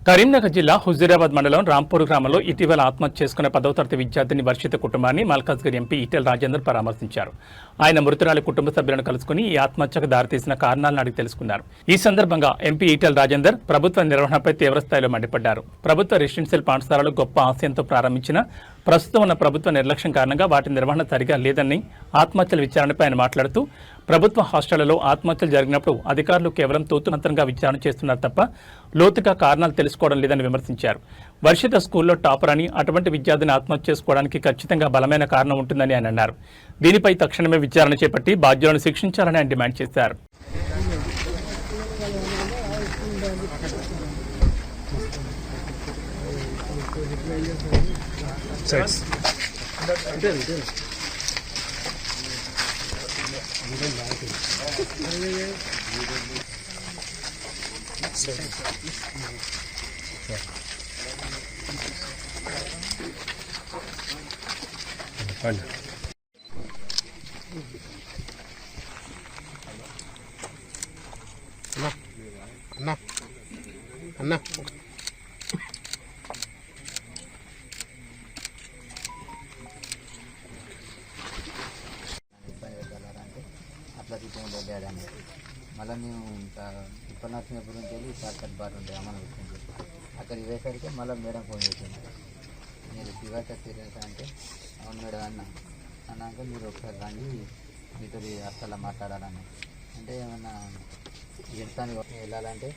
కరీంనగర్ జిల్లా హుజూరాబాద్ మండలం రాంపూర్ గ్రామంలో ఇటీవల ఆత్మహత్య చేసుకున్న 10వ తరగతి విద్యార్థిని వర్షిత కుటుంబాన్ని మల్కాజ్గిరి ఎంపీ ఈటెల రాజేందర్ పరామర్శించారు. ఆయన మృతురాలి కుటుంబ సభ్యులను కలుసుకుని ఈ ఆత్మహత్యకు దారితీసిన కారణాలను అడిగి తెలుసుకున్నారు. ఈ సందర్భంగా ఎంపీ ఈటెల రాజేందర్ ప్రభుత్వ నిర్వహణపై తీవ్రస్థాయిలో మండిపడ్డారు. ప్రభుత్వ రెసిడెన్షియల్ పాఠశాలలు గొప్ప ఆశయంతో ప్రారంభించిన ప్రస్తుతం ఉన్న ప్రభుత్వ నిర్లక్ష్యం కారణంగా వాటి నిర్వహణ సరిగా లేదని ఆత్మహత్యల విచారణపై ఆయన మాట్లాడుతూ ప్రభుత్వ హాస్టళ్లలో ఆత్మహత్యలు జరిగినప్పుడు అధికారులు కేవలం తూతుమంత్రంగా విచారణ చేస్తున్నారు తప్ప లోతుగా కారణాలు తెలుసుకోవడం లేదని విమర్శించారు. వర్షిత స్కూల్లో టాపర్ అని అటువంటి విద్యార్థిని ఆత్మహత్య చేసుకోవడానికి ఖచ్చితంగా బలమైన కారణం ఉంటుందని ఆయన అన్నారు. దీనిపై తక్షణమే విచారణ చేపట్టి బాధ్యులను శిక్షించాలని ఆయన డిమాండ్ చేశారు. అన్నా అట్లా తీసుకొని డాడీ మళ్ళీ మేము ఇంకా ఉపన్యాసపురం నుంచి వెళ్ళి షార్ట్కట్ బార్ ఉంటాయి అమ్మని పెట్టుకుంటే అక్కడికి వేసరికి మళ్ళీ మేడం ఫోన్ చేసింది. మీరు శివాక సీరియస్ అంటే అవును మేడం అన్నాక మీరు ఒకసారి రండి మీతో అసలు మాట్లాడాలని అంటే ఏమన్నా గెలుస్తానికి వెళ్ళాలంటే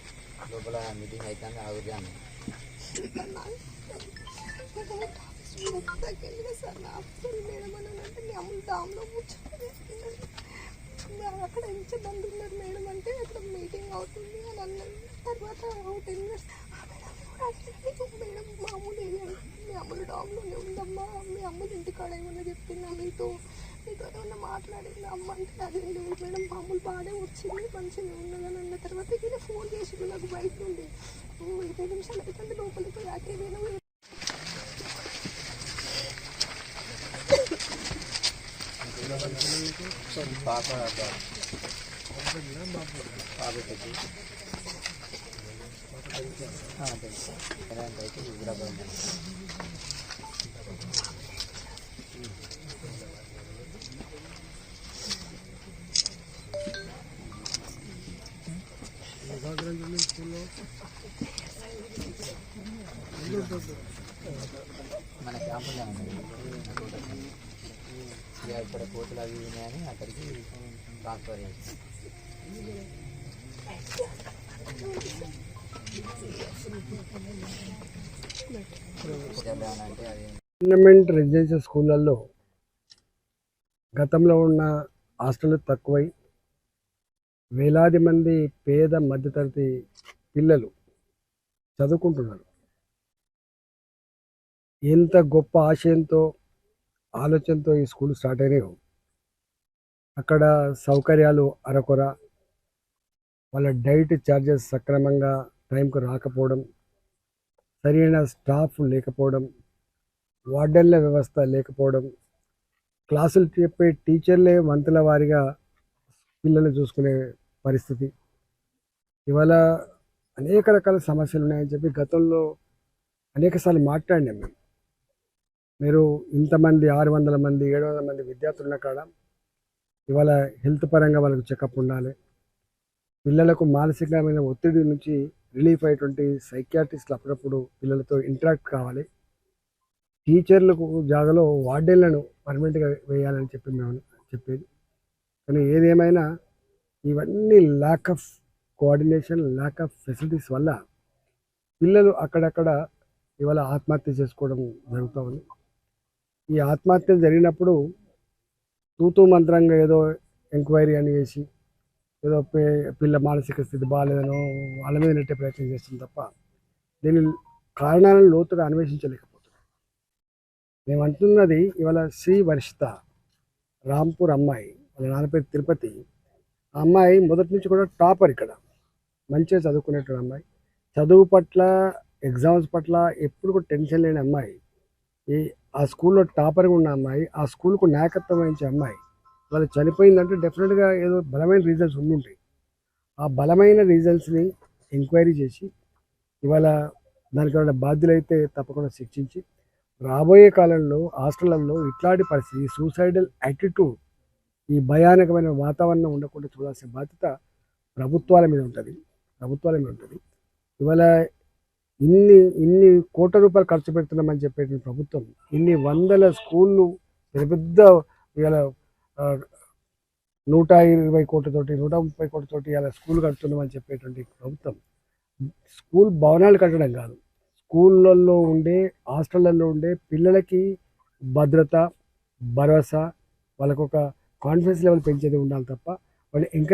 లోపల మీటింగ్ అవుతుంది ఆగుది అన్న అక్కడ ఎంత మంది ఉన్నారు మేడం అంటే అక్కడ మీటింగ్ అవుతుంది అని అన్నారు. తర్వాత 10 minutes మేడం మా అమ్ములు మీ అమ్ములు డాబ్లోనే ఉందమ్మా, మీ అమ్ములు ఇంటికాడ ఏమన్నా చెప్తున్నా మీతో ఏమన్నా మాట్లాడింది అమ్మ అంటే అదేం లేదు మేడం మా అమ్ములు బాగానే వచ్చింది మంచిగా ఉన్నదని అన్న తర్వాత ఇలా ఫోన్ చేసిండు నాకు బయట నుండి 20 నిమిషాలు అవుతుంది లోపలికి పోయి అకేమైనా పాప అయితే హైదరాబాద్ మన క్యాంపులో ఇక్కడ కోతులు అవి ఉన్నాయని అక్కడికి ట్రాన్స్ఫర్ చేస్తాం. గవర్నమెంట్ రెసిడెన్షియల్ స్కూళ్ళల్లో గతంలో ఉన్న హాస్టళ్ళు తక్కువై వేలాది మంది పేద మధ్యతరగతి పిల్లలు చదువుకుంటున్నారు. ఎంత గొప్ప ఆశయంతో ఆలోచనతో ఈ స్కూల్ స్టార్ట్ అయినాయో అక్కడ సౌకర్యాలు అరకొర, వాళ్ళ డైట్ ఛార్జెస్ సక్రమంగా టైంకు రాకపోవడం, సరైన స్టాఫ్ లేకపోవడం, వార్డెన్ల వ్యవస్థ లేకపోవడం, క్లాసులు చెప్పే టీచర్లే వంతుల వారిగా పిల్లల్ని చూసుకునే పరిస్థితి. ఇవాళ అనేక రకాల సమస్యలు ఉన్నాయని చెప్పి గతంలో అనేకసార్లు మాట్లాడినాం మేము. మీరు ఇంతమంది 600 మంది 700 మంది విద్యార్థులు ఉన్న కాడ ఇవాళ హెల్త్ పరంగా వాళ్ళకు చెకప్ ఉండాలి. పిల్లలకు మానసికమైన ఒత్తిడి నుంచి రిలీఫ్ అయ్యేటువంటి సైకియాట్రిస్టులు అప్పుడప్పుడు పిల్లలతో ఇంటరాక్ట్ కావాలి. టీచర్లకు జాగాలో వార్డెన్లను పర్మనెంట్గా వేయాలని చెప్పి మేము చెప్పేది. కానీ ఏదేమైనా ఇవన్నీ lack of coordination, lack of facilities వల్ల పిల్లలు అక్కడక్కడ ఇవాళ ఆత్మహత్య చేసుకోవడం జరుగుతూ ఉంది. ఈ ఆత్మహత్యలు జరిగినప్పుడు తూతూ మంత్రంగా ఏదో ఎంక్వైరీ అని చేసి ఏదో పిల్ల మానసిక స్థితి బాగాలేదనో వాళ్ళ మీద నెట్టే ప్రయత్నం చేస్తుంది తప్ప దీని కారణాలను లోతుగా అన్వేషించలేకపోతున్నాం. మేము అంటున్నది ఇవాళ శ్రీ వర్షిత రాంపూర్ అమ్మాయి, వాళ్ళ నాన్న పేరు తిరుపతి. ఆ అమ్మాయి మొదటి నుంచి కూడా టాపర్, ఇక్కడ మంచిగా చదువుకునేటువంటి అమ్మాయి, చదువు పట్ల ఎగ్జామ్స్ పట్ల ఎప్పుడు కూడా టెన్షన్ లేని అమ్మాయి, ఆ స్కూల్లో టాపర్గా ఉన్న అమ్మాయి, ఆ స్కూల్కు నాయకత్వం వహించే అమ్మాయి వాళ్ళు చనిపోయిందంటే డెఫినెట్గా ఏదో బలమైన రీజన్స్ ఉండుంటాయి. ఆ బలమైన రీజన్స్ని ఎంక్వైరీ చేసి ఇవాళ దానికి ఏమైనా బాధ్యులైతే తప్పకుండా శిక్షించి రాబోయే కాలంలో హాస్టళ్లలో ఇట్లాంటి పరిస్థితి సూసైడల్ యాటిట్యూడ్ ఈ భయానకమైన వాతావరణం ఉండకుండా చూడాల్సిన బాధ్యత ప్రభుత్వాల మీద ఉంటుంది. ఇవాళ ఇన్ని కోట్ల రూపాయలు ఖర్చు పెడుతున్నామని చెప్పేటువంటి ప్రభుత్వం ఇన్ని వందల స్కూళ్ళు పెద్ద ఇవాళ 120 కోట్లతోటి 130 కోట్లతోటి ఇలా స్కూల్ కడుతున్నామని చెప్పేటువంటి ప్రభుత్వం స్కూల్ భవనాలు కట్టడం కాదు, స్కూళ్ళల్లో ఉండే హాస్టళ్లలో ఉండే పిల్లలకి భద్రత, భరోసా, వాళ్ళకు ఒక కాన్ఫిడెన్స్ లెవెల్ పెంచేది ఉండాలి తప్ప వాళ్ళు ఎంకరేజ్